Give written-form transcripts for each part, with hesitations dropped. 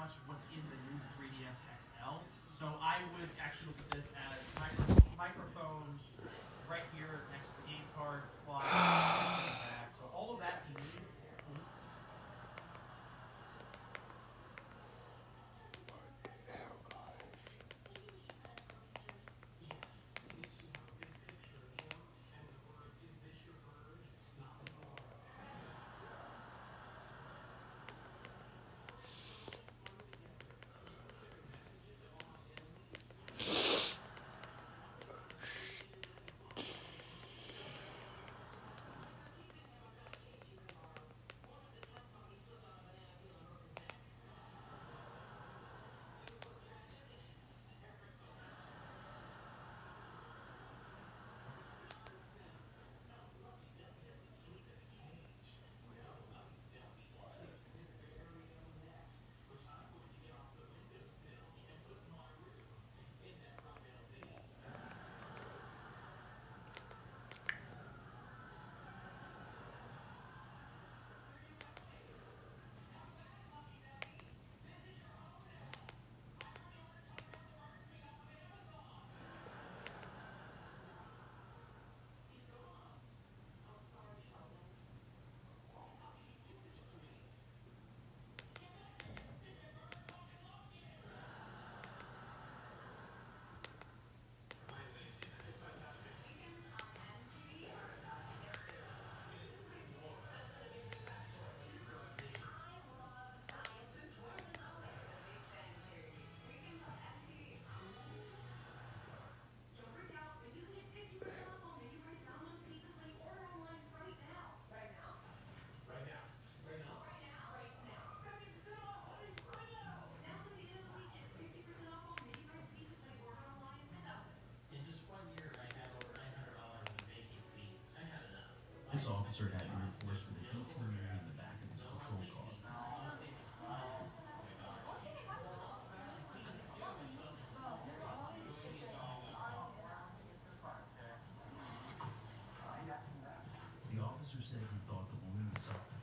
much what's in the new 3DS XL. So I would actually look at this as microphone right here next to the game card slot, back. So all of that to me. This officer had recourse to the detailing in the back of his patrol car. The officer said he thought the woman was suffering.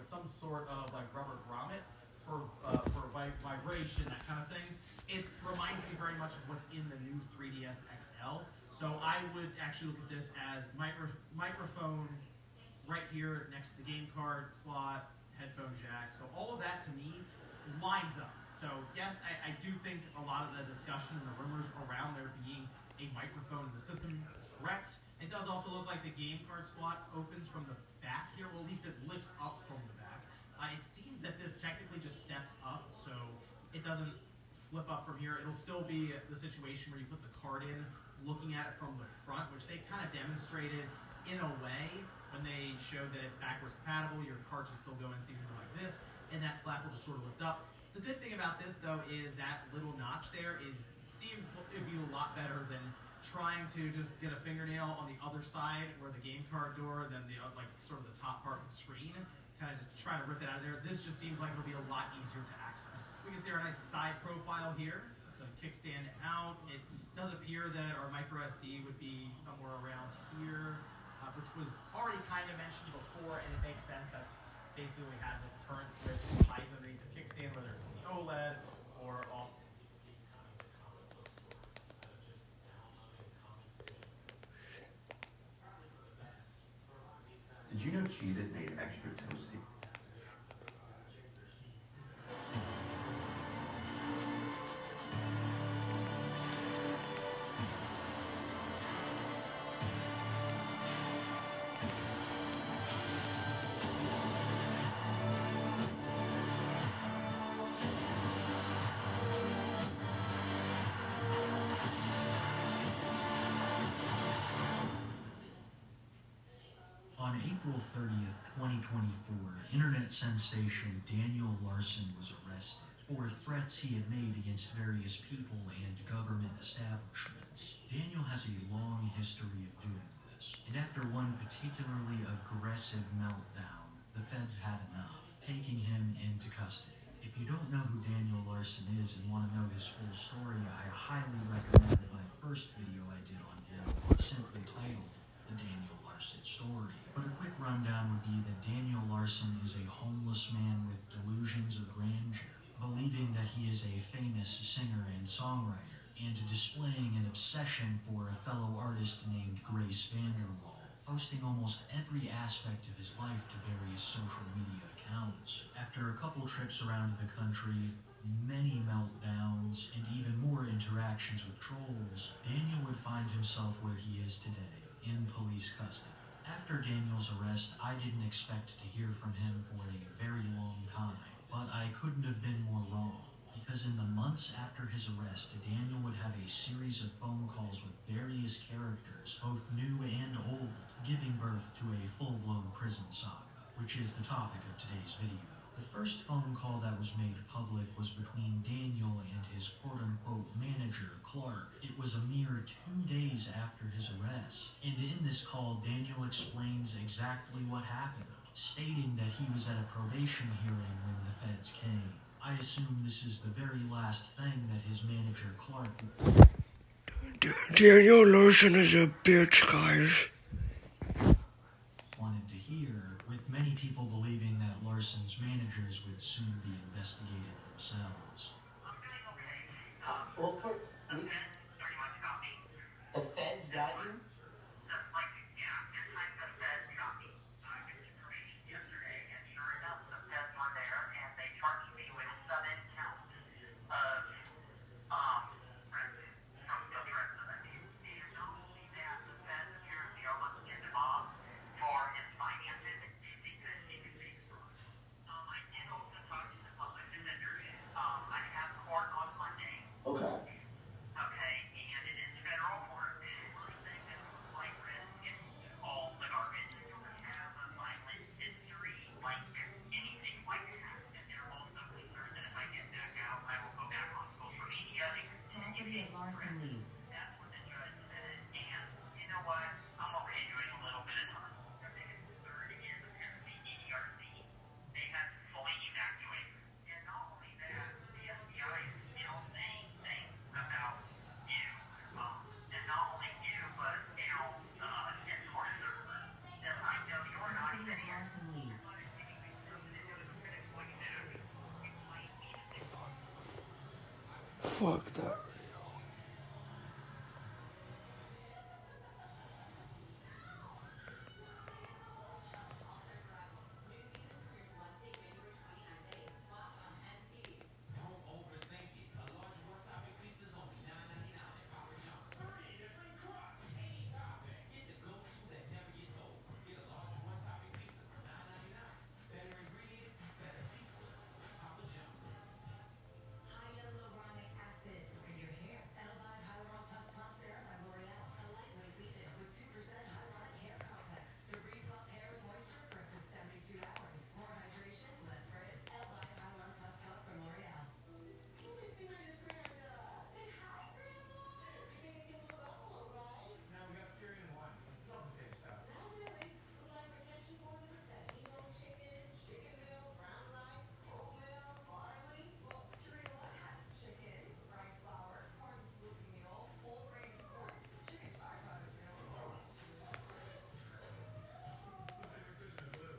with some sort of like rubber grommet for vibration, that kind of thing. It reminds me very much of what's in the new 3DS XL. So I would actually look at this as microphone right here next to the game card slot, headphone jack. So all of that to me lines up. So yes, I do think a lot of the discussion and the rumors around there being a microphone in the system is correct. It does also look like the game card slot opens from the back here. Well, at least it lifts up from the back. It seems that this technically just steps up, so it doesn't flip up from here. It'll still be the situation where you put the card in, looking at it from the front, which they kind of demonstrated in a way when they showed that it's backwards compatible. Your card will still go in seemingly like this, and that flap will just sort of lift up. The good thing about this, though, is that little notch there seems to be a lot better than trying to just get a fingernail on the other side where the game card door, then the like sort of the top part of the screen, kind of just trying to rip it out of there. This just seems like it'll be a lot easier to access. We can see our nice side profile here, the kickstand out. It does appear that our micro SD would be somewhere around here, which was already kind of mentioned before, and it makes sense. That's basically what we have with the current switch. It hides underneath the kickstand, whether it's on the OLED or on. Did you know Cheez-It made extra toasty? On April 30th, 2024, internet sensation Daniel Larson was arrested for threats he had made against various people and government establishments. Daniel has a long history of doing this, and after one particularly aggressive meltdown, the feds had enough, taking him into custody. If you don't know who Daniel Larson is and want to know his full story, I highly recommend my first video I did on him, simply titled The Daniel Larson Story. But a quick rundown would be that Daniel Larson is a homeless man with delusions of grandeur, believing that he is a famous singer and songwriter, and displaying an obsession for a fellow artist named Grace Vanderwall, posting almost every aspect of his life to various social media accounts. After a couple trips around the country, many meltdowns, and even more interactions with trolls, Daniel would find himself where he is today, in police custody. After Daniel's arrest, I didn't expect to hear from him for a very long time, but I couldn't have been more wrong, because in the months after his arrest, Daniel would have a series of phone calls with various characters, both new and old, giving birth to a full-blown prison saga, which is the topic of today's video. The first phone call that was made public was between Daniel and his quote-unquote manager, Clark. It was a mere 2 days after his arrest, and in this call, Daniel explains exactly what happened, stating that he was at a probation hearing when the feds came. I assume this is the very last thing that his manager, Clark... Daniel Larson is a bitch, guys. ...wanted to hear, with many people believing that Larson's managers would soon be investigated themselves. Well, the feds got you? Okay. Okay, and it is federal court. Fuck that. Hyaluronic acid for your hair. Elevite Hyaluronic Plus Pump Serum by L'Oreal. A lightweight leave-in with 2% hyaluronic hair complex to replump hair with moisture for up to 72 hours. More hydration, less frizz. Elevite Hyaluronic Plus Pump from L'Oreal. Can we say hi to Grandma? Say hi, Grandma. You're gonna give a buffalo, right? No, we got Fury and one. It's all the same stuff. Not really. We like protection formulas that Dino chicken, chicken milk, brown rice, oatmeal, barley. Well, Purina One has chicken, rice flour, corn gluten meal, whole grain corn, chicken byproduct meal. Switch to Blue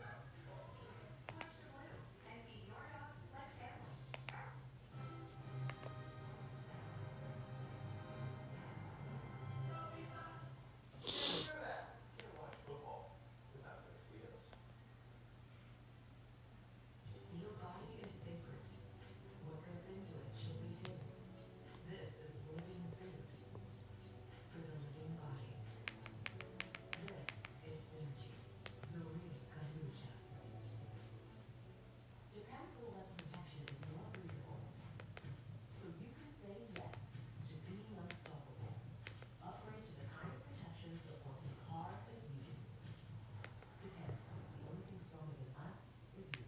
and feed your dog like family. Your body is sacred. What goes into it should be too. This is living food for the living body. This is Synergy, the real kombucha. Japan Soul Less Protection is more breathable, so you can say yes to being unstoppable. Upgrade to the kind of protection that works as hard as we do. Japan, the only thing stronger than us is you.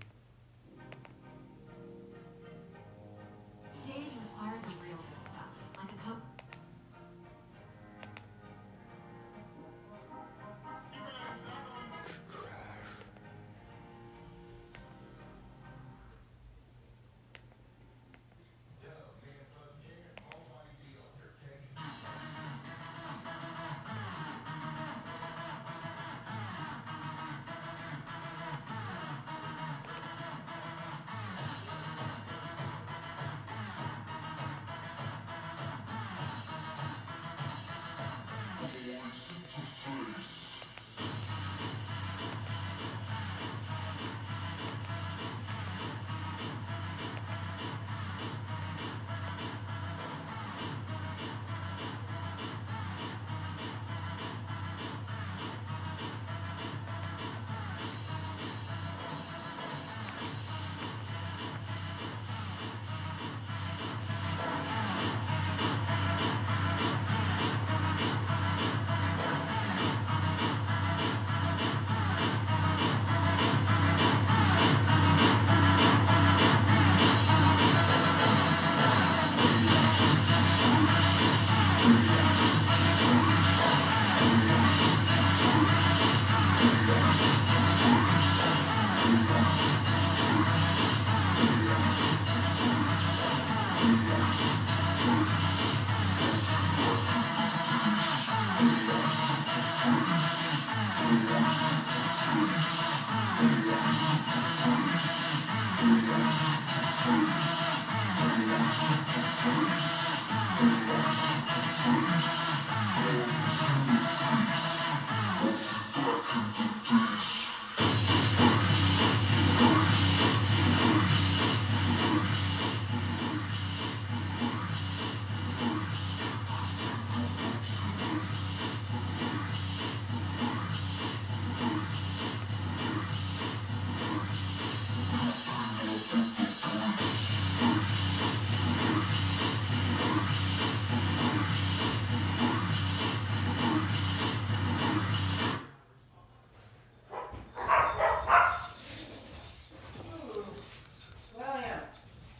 Days require the real good stuff, like a cup.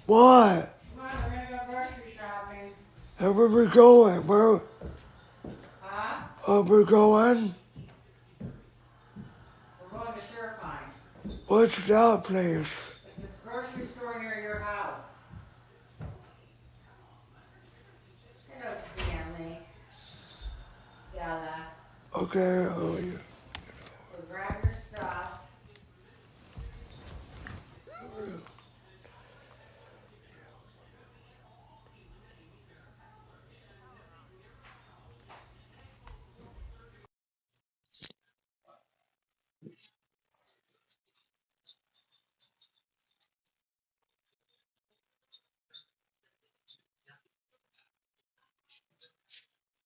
What? Come on, we're gonna go grocery shopping. And where we going? Where Huh? are we going? We're going to Surefine. What's that place? It's a grocery store near your house. Hello, Stanley. Stella. Okay, oh yeah.